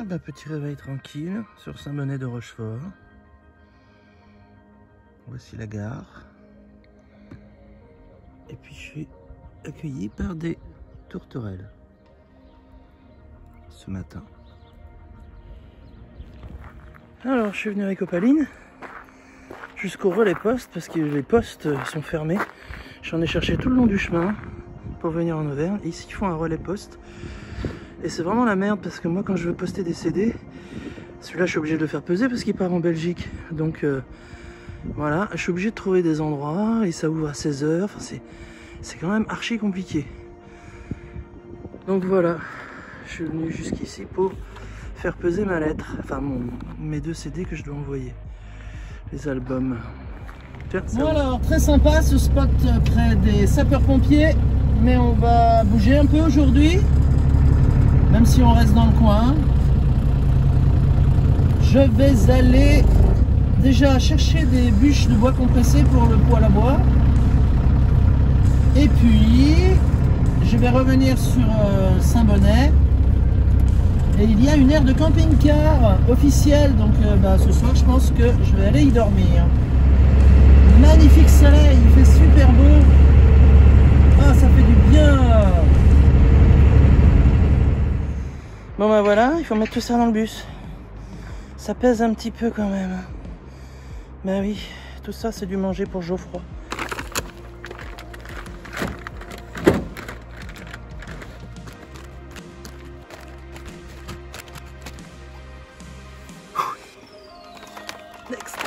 bah, petit réveil tranquille sur Saint-Bonnet de Rochefort. Voici la gare. Et puis je suis accueilli par des tourterelles ce matin. Alors je suis venu avec Opaline jusqu'au relais poste parce que les postes sont fermés. J'en ai cherché tout le long du chemin pour venir en Auvergne. Et ici ils font un relais poste. Et c'est vraiment la merde parce que moi quand je veux poster des CD, celui-là je suis obligé de le faire peser parce qu'il part en Belgique. Donc voilà, je suis obligé de trouver des endroits et ça ouvre à 16 h. Enfin, c'est quand même archi compliqué. Donc voilà, je suis venu jusqu'ici pour faire peser ma lettre. Enfin mes 2 CD que je dois envoyer. Les albums. Tiens, bon alors, très sympa ce spot près des sapeurs-pompiers. Mais on va bouger un peu aujourd'hui. Même si on reste dans le coin. Je vais aller déjà chercher des bûches de bois compressé pour le poêle à bois. Et puis je vais revenir sur Saint-Bonnet. Et il y a une aire de camping-car officielle. Donc ce soir je pense que je vais aller y dormir. Magnifique soleil, il fait super beau. Ah, ça fait du bien. Bon bah voilà, il faut mettre tout ça dans le bus. Ça pèse un petit peu quand même. Bah oui, tout ça c'est du manger pour Geoffroy. Next.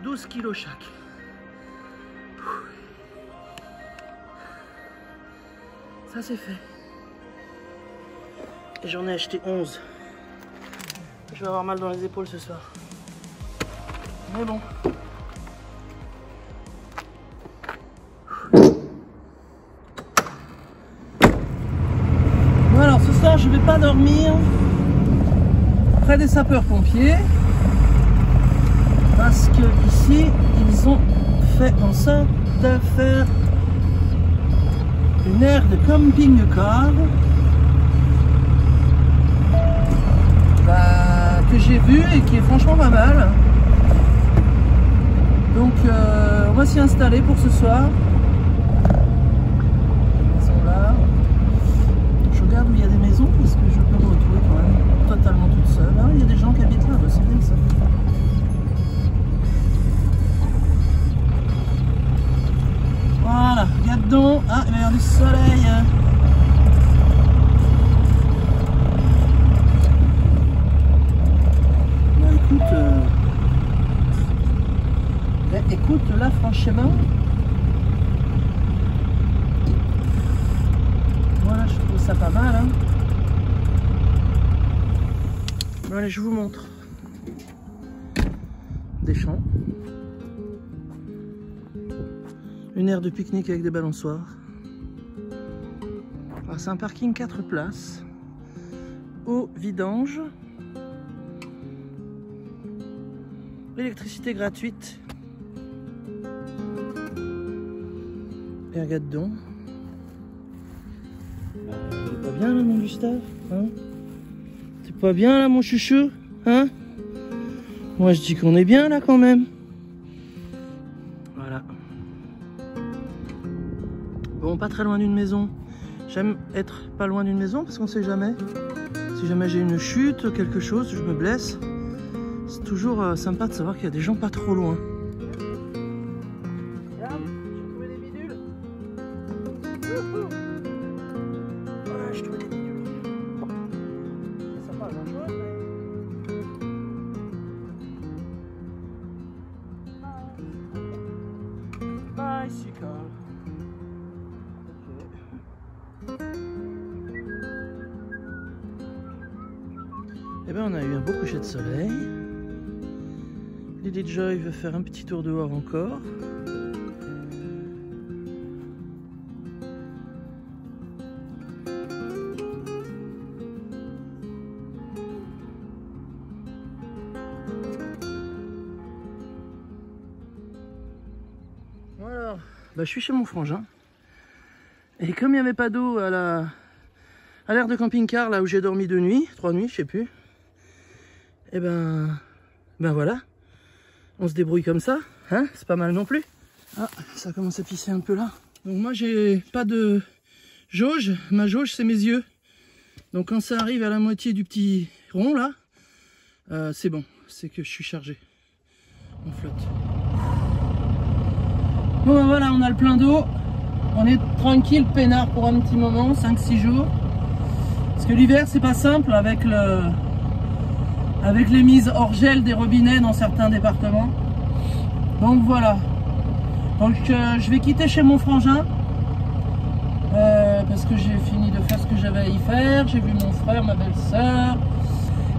12 kilos chaque. Ça c'est fait. Et j'en ai acheté 11. Je vais avoir mal dans les épaules ce soir. Mais bon. Bon alors ce soir je vais pas dormir près des sapeurs-pompiers. Parce que ici ils ont fait en sorte de faire une aire de camping-car que j'ai vu et qui est franchement pas mal. Donc on va s'y installer pour ce soir. Ils sont là. Je regarde où il y a des maisons parce que je peux me retrouver quand même totalement toute seule. Ah, il y a des gens qui habitent là, c'est bien ça. Voilà, regarde donc. Ah, il va y avoir du soleil. Écoute, là franchement, voilà, je trouve ça pas mal. Hein. Bon, allez, je vous montre des champs, une aire de pique-nique avec des balançoires. Alors, c'est un parking 4 places, eau vidange, électricité gratuite. Et regarde donc. C'est pas bien là mon Gustave, hein? C'est pas bien là mon chouchou, hein? Moi je dis qu'on est bien là quand même. Voilà. Bon, pas très loin d'une maison. J'aime être pas loin d'une maison parce qu'on sait jamais. Si jamais j'ai une chute, quelque chose, je me blesse. C'est toujours sympa de savoir qu'il y a des gens pas trop loin. Bicycle. Eh bien on a eu un beau coucher de soleil. Lady Joy veut faire un petit tour dehors encore. Voilà, bah, je suis chez mon frangin. Et comme il n'y avait pas d'eau à l'aire de camping-car, là où j'ai dormi 2 nuits, 3 nuits, je sais plus, et ben voilà, on se débrouille comme ça, hein, c'est pas mal non plus. Ah, ça commence à pisser un peu là. Donc moi j'ai pas de jauge, ma jauge c'est mes yeux. Donc quand ça arrive à la moitié du petit rond là, c'est bon, c'est que je suis chargé. On flotte. Bon ben voilà, on a le plein d'eau. On est tranquille, peinard pour un petit moment, 5-6 jours. Parce que l'hiver c'est pas simple avec les mises hors gel des robinets dans certains départements. Donc voilà. Donc je vais quitter chez mon frangin. Parce que j'ai fini de faire ce que j'avais à y faire. J'ai vu mon frère, ma belle-sœur.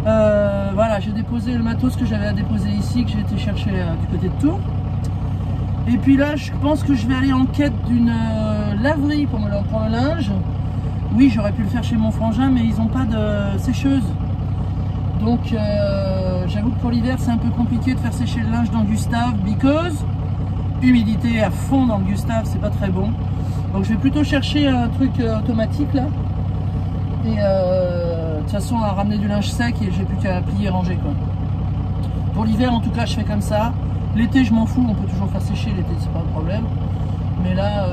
Voilà, j'ai déposé le matos que j'avais à déposer ici, que j'ai été chercher du côté de Tours. Et puis là, je pense que je vais aller en quête d'une laverie pour le linge. Oui, j'aurais pu le faire chez mon frangin, mais ils n'ont pas de sécheuse. Donc, j'avoue que pour l'hiver, c'est un peu compliqué de faire sécher le linge dans le Gustave, because humidité à fond dans le Gustave, c'est pas très bon. Donc, je vais plutôt chercher un truc automatique là. Et de toute façon, à ramener du linge sec et j'ai plus qu'à plier et ranger quoi. Pour l'hiver, en tout cas, je fais comme ça. L'été, je m'en fous, on peut toujours faire sécher l'été, c'est pas un problème. Mais là,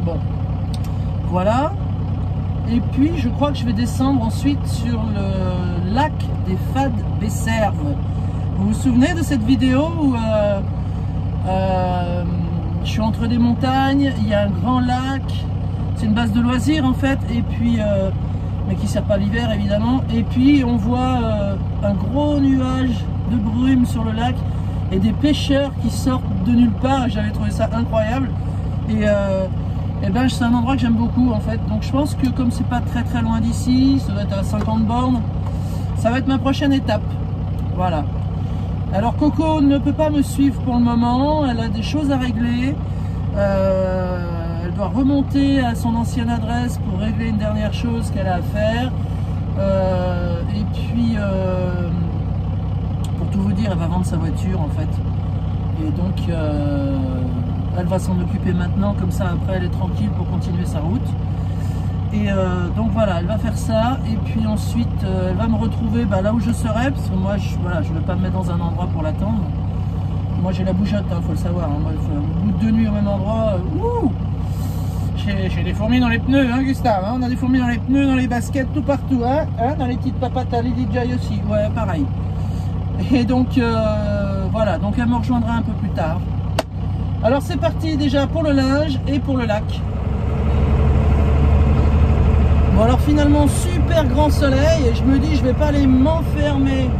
bon, voilà. Et puis, je crois que je vais descendre ensuite sur le lac des Fades Besserves. Vous vous souvenez de cette vidéo où je suis entre des montagnes, il y a un grand lac, c'est une base de loisirs en fait, et puis, mais qui ne sert pas l'hiver évidemment. Et puis, on voit un gros nuage de brume sur le lac. Et des pêcheurs qui sortent de nulle part, j'avais trouvé ça incroyable. Et ben c'est un endroit que j'aime beaucoup en fait. Donc je pense que comme c'est pas très loin d'ici, ça doit être à 50 bornes, ça va être ma prochaine étape. Voilà. Alors Coco ne peut pas me suivre pour le moment, elle a des choses à régler. Elle doit remonter à son ancienne adresse pour régler une dernière chose qu'elle a à faire. Et puis... pour tout vous dire, elle va vendre sa voiture en fait, et donc elle va s'en occuper maintenant, comme ça après elle est tranquille pour continuer sa route. Et donc voilà, elle va faire ça, et puis ensuite elle va me retrouver là où je serai, parce que moi voilà, je ne vais pas me mettre dans un endroit pour l'attendre. Moi j'ai la bougeotte, faut le savoir, hein. Moi, au bout de 2 nuits au même endroit, j'ai des fourmis dans les pneus, hein Gustave, hein, on a des fourmis dans les pneus, dans les baskets, tout partout, hein, dans les petites papates à Lily Jai aussi, ouais pareil. Et donc voilà, donc elle me rejoindra un peu plus tard. Alors c'est parti déjà pour le linge et pour le lac. Bon alors finalement super grand soleil, et je me dis je vais pas aller m'enfermer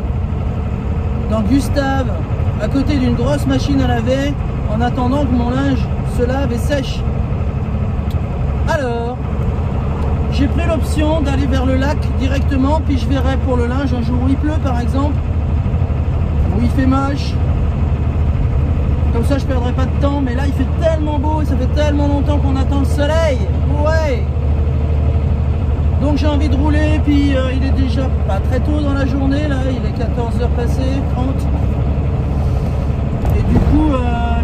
dans Gustave à côté d'une grosse machine à laver en attendant que mon linge se lave et sèche. Alors j'ai pris l'option d'aller vers le lac directement, puis je verrai pour le linge un jour où il pleut par exemple, où il fait moche, comme ça je perdrai pas de temps. Mais là il fait tellement beau et ça fait tellement longtemps qu'on attend le soleil, ouais. Donc j'ai envie de rouler, puis il est déjà pas très tôt dans la journée, là il est 14h passées, 30. Et du coup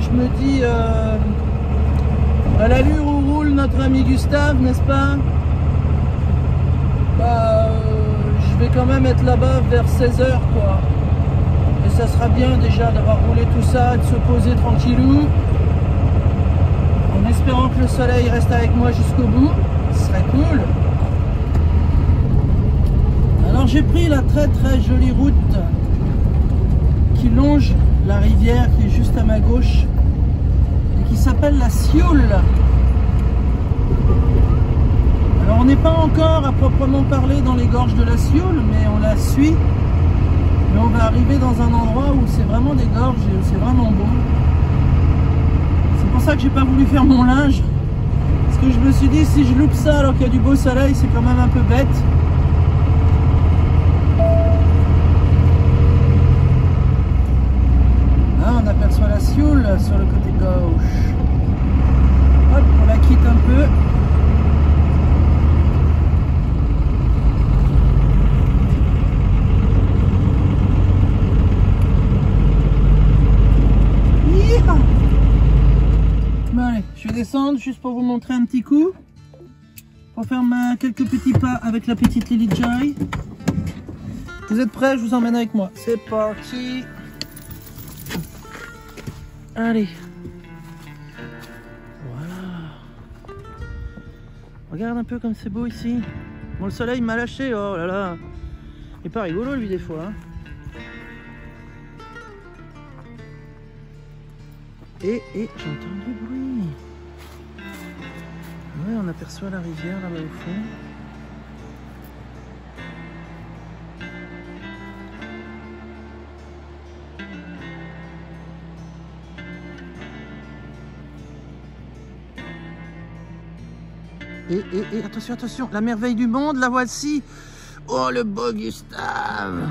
je me dis à l'allure où roule notre ami Gustave, n'est-ce pas, je vais quand même être là-bas vers 16h quoi. Et ça sera bien déjà d'avoir roulé tout ça, de se poser tranquillou, en espérant que le soleil reste avec moi jusqu'au bout, ce serait cool. Alors j'ai pris la très jolie route qui longe la rivière qui est juste à ma gauche et qui s'appelle la Sioule. Alors on n'est pas encore à proprement parler dans les gorges de la Sioule, mais on la suit. Mais on va arriver dans un endroit où c'est vraiment des gorges et c'est vraiment beau. C'est pour ça que j'ai pas voulu faire mon linge. Parce que je me suis dit, si je loupe ça alors qu'il y a du beau soleil, c'est quand même un peu bête. Là, on aperçoit la Sioule sur le côté gauche. Hop, on la quitte un peu. Bon allez, je vais descendre juste pour vous montrer un petit coup. pour faire quelques petits pas avec la petite Lily Joy. Vous êtes prêts? Je vous emmène avec moi. C'est parti. Allez. Voilà. Regarde un peu comme c'est beau ici. Bon, le soleil m'a lâché. Oh là là. Il est pas rigolo lui des fois. Hein. Et j'entends du bruit. Ouais, on aperçoit la rivière là-bas au fond. Et attention, attention, la merveille du monde, la voici. Oh, le beau Gustave.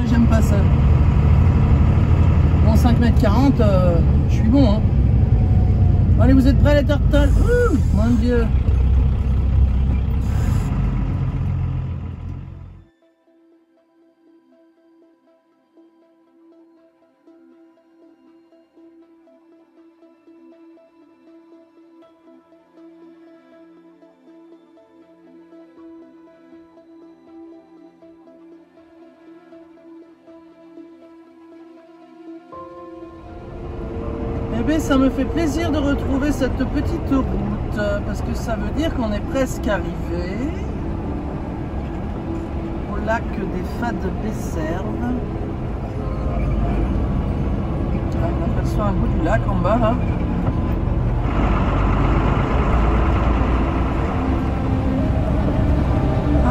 J'aime pas ça. En 5,40 m, je suis bon. Hein. Allez, vous êtes prêts les turtles? Mon Dieu. Eh bien, ça me fait plaisir de retrouver cette petite route parce que ça veut dire qu'on est presque arrivé au lac des Fades Besserves. On aperçoit un bout du lac en bas là.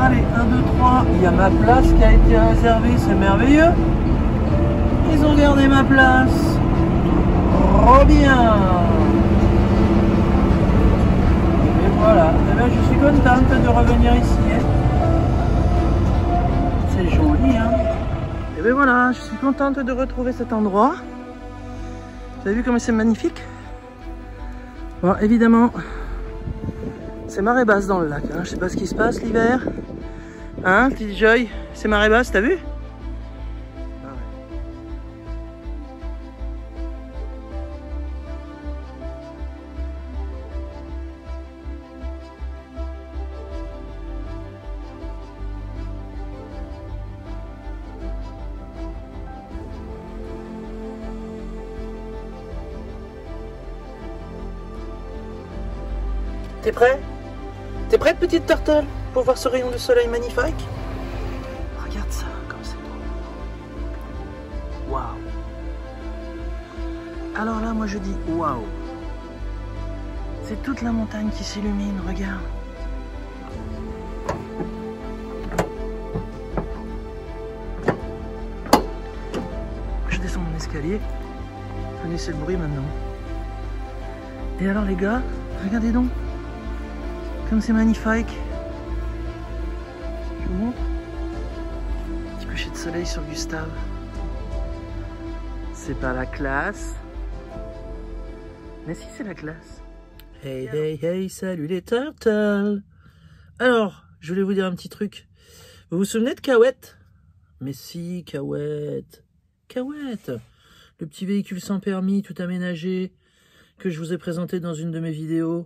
Allez, 1, 2, 3, il y a ma place qui a été réservée, c'est merveilleux. Ils ont gardé ma place. Trop bien. Et voilà, et bien, je suis contente de revenir ici. C'est joli, hein. Et bien voilà, je suis contente de retrouver cet endroit. Vous avez vu comme c'est magnifique? Bon, évidemment, c'est marée basse dans le lac. Hein. Je sais pas ce qui se passe l'hiver. Hein, petite Joy, c'est marée basse, t'as vu? T'es prêt? T'es prête, petite turtle, pour voir ce rayon de soleil magnifique? Regarde ça, comme c'est beau. Waouh! Alors là, moi je dis waouh! C'est toute la montagne qui s'illumine, regarde! Je descends mon escalier. Vous connaissez le bruit maintenant. Et alors les gars, regardez donc! Comme c'est magnifique. Je vous montre. Petit coucher de soleil sur Gustave. C'est pas la classe. Mais si, c'est la classe. Hey, hey, hey, salut les turtles. Alors, je voulais vous dire un petit truc. Vous vous souvenez de Cahouette? Mais si, Cahouette. Cahouette. Le petit véhicule sans permis, tout aménagé, que je vous ai présenté dans une de mes vidéos.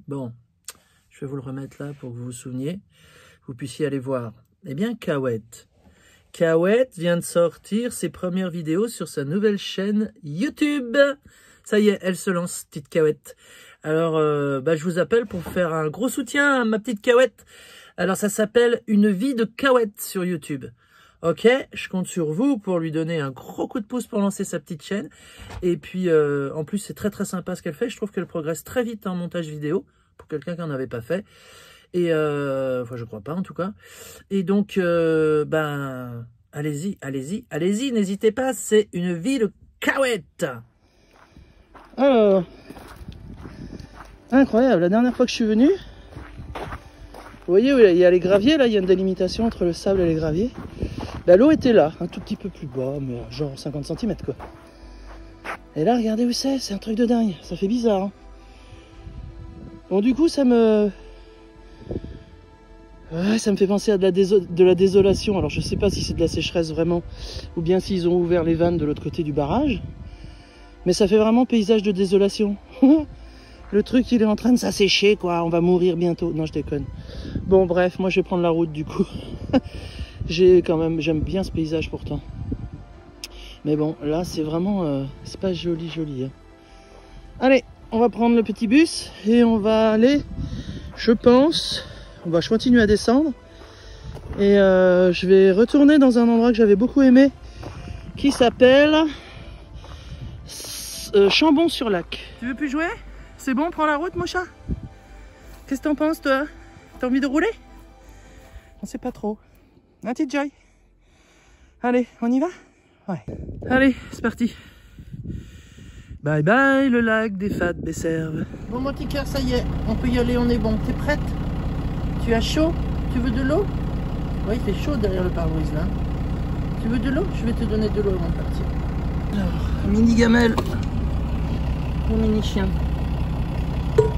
Bon. Je vais vous le remettre là pour que vous vous souveniez, vous puissiez aller voir. Eh bien, Cahouette. Cahouette vient de sortir ses premières vidéos sur sa nouvelle chaîne YouTube. Ça y est, elle se lance, petite Cahouette. Alors, je vous appelle pour faire un gros soutien à ma petite Cahouette. Alors, ça s'appelle Une vie de Cahouette sur YouTube. Ok, je compte sur vous pour lui donner un gros coup de pouce pour lancer sa petite chaîne. Et puis, en plus, c'est très très sympa ce qu'elle fait. Je trouve qu'elle progresse très vite en montage vidéo, pour quelqu'un qui n'en avait pas fait. Et, enfin, je crois pas en tout cas. Et donc, ben, allez-y, allez-y, allez-y, n'hésitez pas, c'est une vie de cahuète. Alors, incroyable, la dernière fois que je suis venu, vous voyez, il y a les graviers, là, il y a une délimitation entre le sable et les graviers. Là, l'eau était là, un tout petit peu plus bas, mais genre 50 cm quoi. Et là, regardez où c'est un truc de dingue, ça fait bizarre. Hein. Bon, du coup, ça me fait penser à de la désolation. Alors, je sais pas si c'est de la sécheresse vraiment, ou bien s'ils ont ouvert les vannes de l'autre côté du barrage. Mais ça fait vraiment paysage de désolation. Le truc, il est en train de s'assécher, quoi. On va mourir bientôt. Non, je déconne. Bon, bref, moi, je vais prendre la route, du coup. J'aime bien ce paysage, pourtant. Mais bon, là, c'est vraiment... c'est pas joli, joli. Hein. Allez, on va prendre le petit bus et on va aller, je pense... je continue à descendre. Et je vais retourner dans un endroit que j'avais beaucoup aimé, qui s'appelle... Chambon-sur-Lac. Tu veux plus jouer? C'est bon, prends la route, mon chat. Qu'est-ce que t'en penses, toi? T'as envie de rouler? On sait pas trop. Un petit Joy. Allez, on y va? Ouais. Allez, c'est parti. Bye bye, le lac des Fades Besserves. Bon, mon petit cœur, ça y est, on peut y aller, on est bon. T'es prête? Tu as chaud? Tu veux de l'eau? Oui, il fait chaud derrière le pare-brise, là. Tu veux de l'eau? Je vais te donner de l'eau avant de partir. Alors, mini gamelle. Mon mini chien.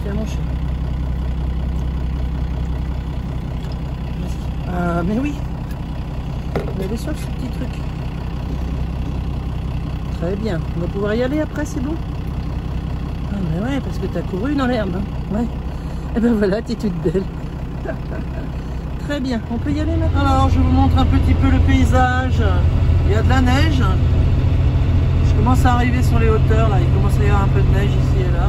Tiens mon chien. Ah mais oui. Il avait soif ce petit truc. Très bien. On va pouvoir y aller après, c'est bon? Ah mais ouais, parce que t'as couru dans l'herbe. Hein. Ouais. Et ben voilà, t'es toute belle. Très bien, on peut y aller maintenant. Alors je vous montre un petit peu le paysage. Il y a de la neige. Je commence à arriver sur les hauteurs là, il commence à y avoir un peu de neige ici et là.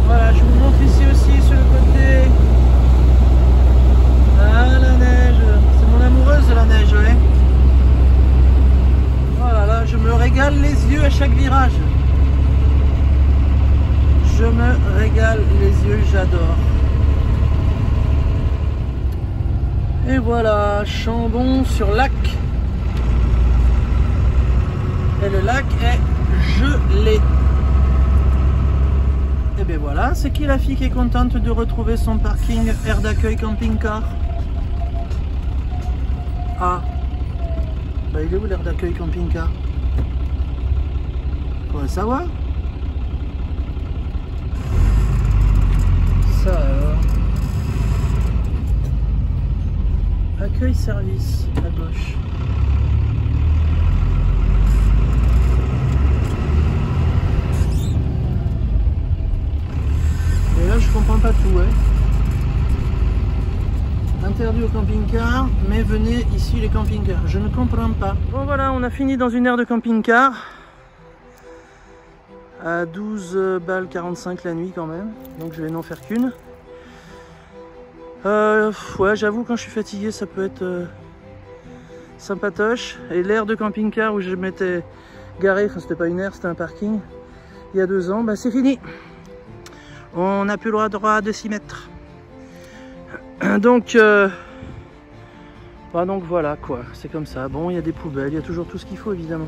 Voilà, je vous montre ici aussi sur le côté. Ah la neige, c'est mon amoureuse de la neige, ouais. Voilà, là je me régale les yeux à chaque virage. Je me régale les yeux, j'adore. Et voilà, Chambon-sur-Lac. Et le lac est gelé. Et bien voilà, c'est qui la fille qui est contente de retrouver son parking aire d'accueil camping-car? Ah, bah il est où l'aire d'accueil camping-car? Faudrait savoir. Ça alors. Accueil service à gauche. Et là je comprends pas tout, ouais. Interdit au camping-car, mais venez ici les camping-cars. Je ne comprends pas. Bon voilà, on a fini dans une aire de camping-car. À 12 balles 45 la nuit quand même. Donc je vais n'en faire qu'une. Ouais, j'avoue, quand je suis fatigué, ça peut être sympatoche. Et l'aire de camping-car où je m'étais garé, enfin c'était pas une aire, c'était un parking, il y a 2 ans, bah c'est fini. On n'a plus le droit de s'y mettre. Donc, donc voilà quoi, c'est comme ça. Bon, il y a des poubelles, il y a toujours tout ce qu'il faut évidemment.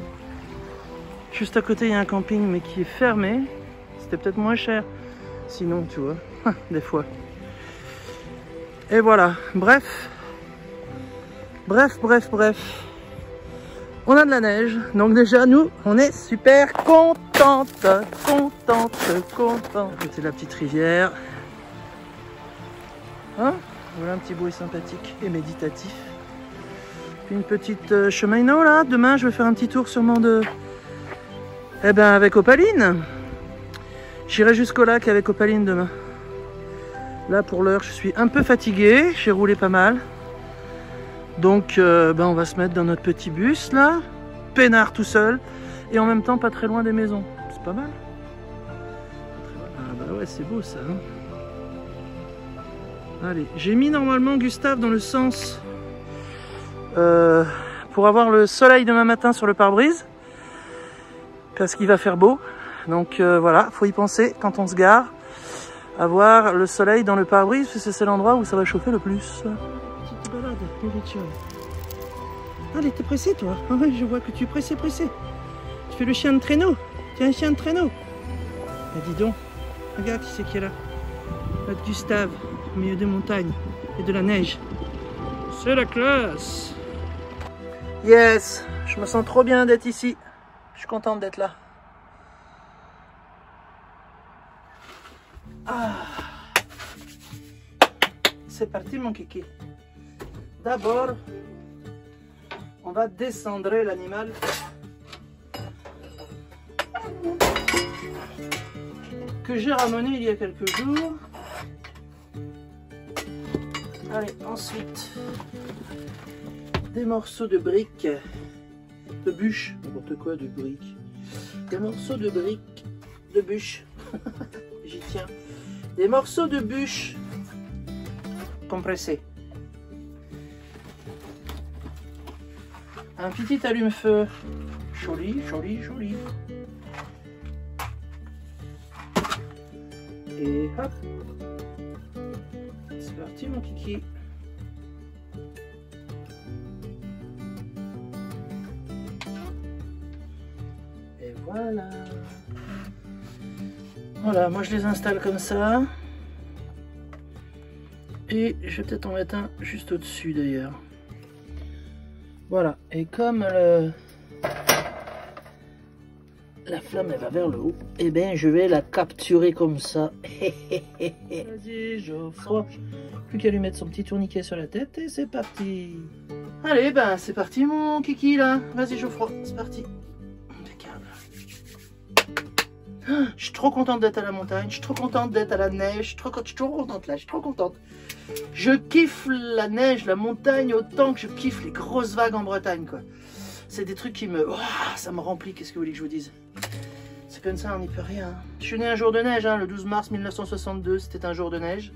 Juste à côté, il y a un camping mais qui est fermé. C'était peut-être moins cher. Sinon, tu vois, des fois. Et voilà, bref. On a de la neige, donc déjà nous, on est super contente. C'est la petite rivière. Hein? Voilà un petit bruit sympathique et méditatif. Puis une petite cheminot là. Demain, je vais faire un petit tour sûrement de... Eh ben avec Opaline. J'irai jusqu'au lac avec Opaline demain. Là pour l'heure je suis un peu fatigué, j'ai roulé pas mal. Donc on va se mettre dans notre petit bus là, peinard tout seul, et en même temps pas très loin des maisons. C'est pas mal. Ah bah ouais, c'est beau ça. Hein. Allez, j'ai mis normalement Gustave dans le sens pour avoir le soleil demain matin sur le pare-brise. Parce qu'il va faire beau. Donc voilà, faut y penser quand on se gare. Avoir le soleil dans le pare-brise, parce que c'est l'endroit où ça va chauffer le plus. Petite balade, allez, t'es pressé toi? Ah ouais, je vois que tu es pressé. Tu fais le chien de traîneau. Tu es un chien de traîneau. Mais dis donc, regarde qui c'est qui est là. Là, Gustave, au milieu des montagnes et de la neige. C'est la classe. Yes, je me sens trop bien d'être ici. Je suis contente d'être là. Ah. C'est parti mon kiki. D'abord, on va descendre l'animal. Que j'ai ramené il y a quelques jours. Allez, ensuite, des morceaux de briques, de bûches, n'importe quoi, de briques. Des morceaux de briques, de bûches, j'y tiens. Des morceaux de bûches compressés. Un petit allume-feu, joli. Et hop, c'est parti mon kiki. Et voilà. Voilà, moi je les installe comme ça. Et je vais peut-être en mettre un juste au-dessus d'ailleurs. Voilà, et comme la flamme elle va vers le haut, et bien je vais la capturer comme ça. Vas-y Geoffroy, plus qu'à lui mettre son petit tourniquet sur la tête et c'est parti. Allez ben c'est parti mon kiki là, vas-y Geoffroy, c'est parti. Impeccable. Je suis trop contente d'être à la montagne, je suis trop contente d'être à la neige, je suis trop contente là, je suis trop contente. Je kiffe la neige, la montagne autant que je kiffe les grosses vagues en Bretagne quoi. C'est des trucs qui me... Oh, ça me remplit, qu'est-ce que vous voulez que je vous dise? C'est comme ça, on n'y peut rien. Je suis né un jour de neige, hein, le 12 mars 1962, c'était un jour de neige.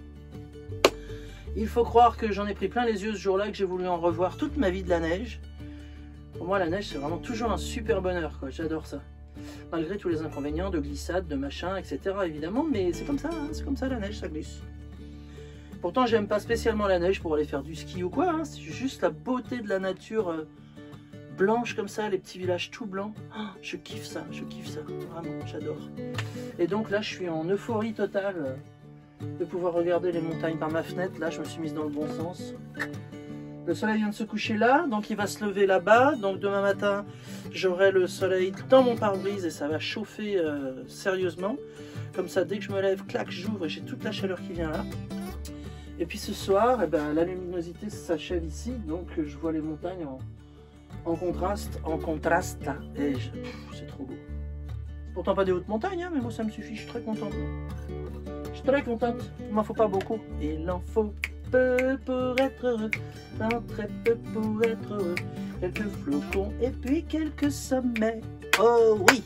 Il faut croire que j'en ai pris plein les yeux ce jour-là, que j'ai voulu en revoir toute ma vie de la neige. Pour moi, la neige, c'est vraiment toujours un super bonheur, quoi. J'adore ça. Malgré tous les inconvénients de glissade, de machin, etc. évidemment, mais c'est comme ça, hein, c'est comme ça la neige, ça glisse. Pourtant, j'aime pas spécialement la neige pour aller faire du ski ou quoi, hein, c'est juste la beauté de la nature... blanche comme ça, les petits villages tout blancs, oh, je kiffe ça, vraiment, j'adore. Et donc là, je suis en euphorie totale de pouvoir regarder les montagnes par ma fenêtre. Là, je me suis mise dans le bon sens. Le soleil vient de se coucher là, donc il va se lever là-bas. Donc demain matin, j'aurai le soleil dans mon pare-brise et ça va chauffer sérieusement. Comme ça, dès que je me lève, clac, j'ouvre et j'ai toute la chaleur qui vient là. Et puis ce soir, eh ben, la luminosité s'achève ici, donc je vois les montagnes en contraste là, et c'est trop beau. Pourtant pas des hautes montagnes, hein, mais moi ça me suffit, je suis très contente. Je suis très contente, il m'en faut pas beaucoup. Il en faut peu pour être heureux, non, très peu pour être heureux. Quelques flocons et puis quelques sommets, oh oui.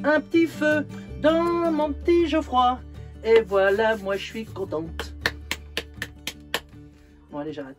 Un petit feu dans mon petit Geoffroy, et voilà, moi je suis contente. Bon allez, j'arrête.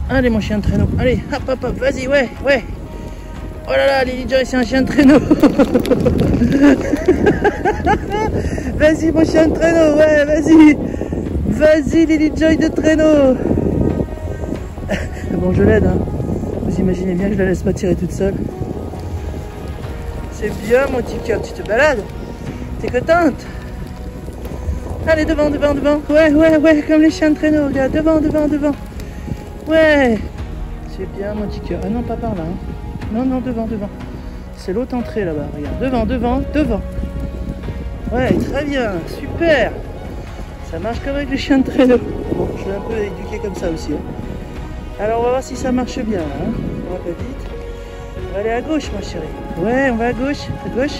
Allez mon chien de traîneau, allez, hop hop hop, vas-y, ouais, ouais. Oh là là, Lily Joy, c'est un chien de traîneau. Vas-y mon chien de traîneau, ouais, vas-y. Vas-y Lily Joy de traîneau. Bon, je l'aide, hein. Vous imaginez bien que je la laisse pas tirer toute seule. C'est bien mon petit cœur, tu te balades. T'es contente? Allez, devant, devant, devant. Ouais, ouais, ouais, comme les chiens de traîneau, regarde, devant, devant, devant. Ouais. C'est bien mon petit cœur. Ah non, pas par là, hein. Non, non, devant, devant. C'est l'autre entrée là-bas, regarde. Devant, devant, devant. Ouais, très bien, super. Ça marche comme avec les chiens de traîneau. Bon, je l'ai un peu éduqué comme ça aussi, hein. Alors on va voir si ça marche bien, hein. On va pas vite. On va aller à gauche, ma chérie. Ouais, on va à gauche, à gauche.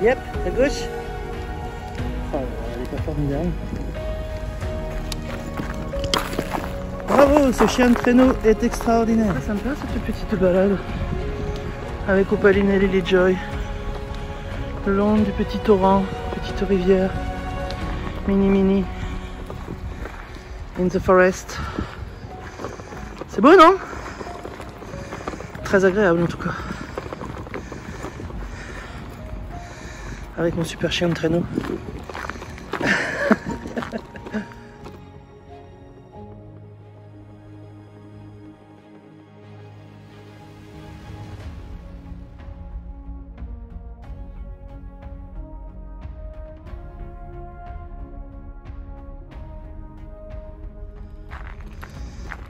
Yep, à gauche. Oh, elle est pas formidable. Bravo, ce chien de traîneau est extraordinaire. Ça me plaît cette petite balade avec Opaline et Lily Joy. Le long du petit torrent, petite rivière. Mini mini. In the forest. C'est beau, non? Très agréable en tout cas. Avec mon super chien de traîneau.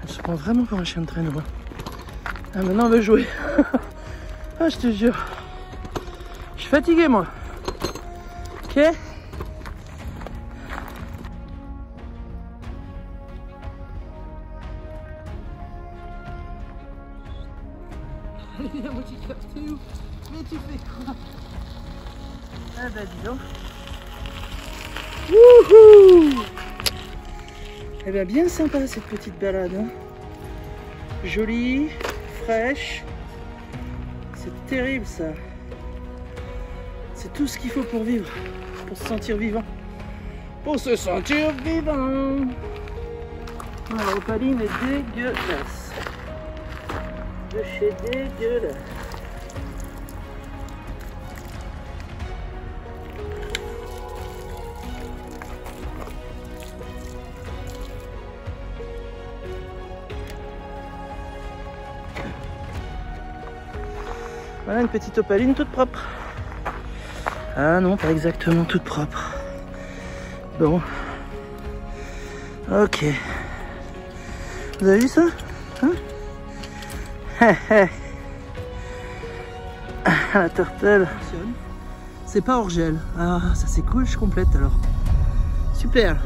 Elle se prend vraiment pour un chien de traîneau. Ah, maintenant on veut jouer. Ah, je te jure. Je suis fatigué moi. Ok? Mon petit cœur, t'es où? Mais tu fais quoi? Ah bah dis donc. Wouhou! Eh bien, bien sympa cette petite balade, hein. Jolie, fraîche. C'est terrible ça. C'est tout ce qu'il faut pour vivre, pour se sentir vivant. Pour se sentir vivant. Alors, Opaline est dégueulasse. De chez dégueulasse. Voilà une petite Opaline toute propre. Ah non, pas exactement toute propre. Bon. Ok. Vous avez vu ça, hein? La turtle. C'est pas hors gel. Ah, ça c'est cool, je complète alors. Super.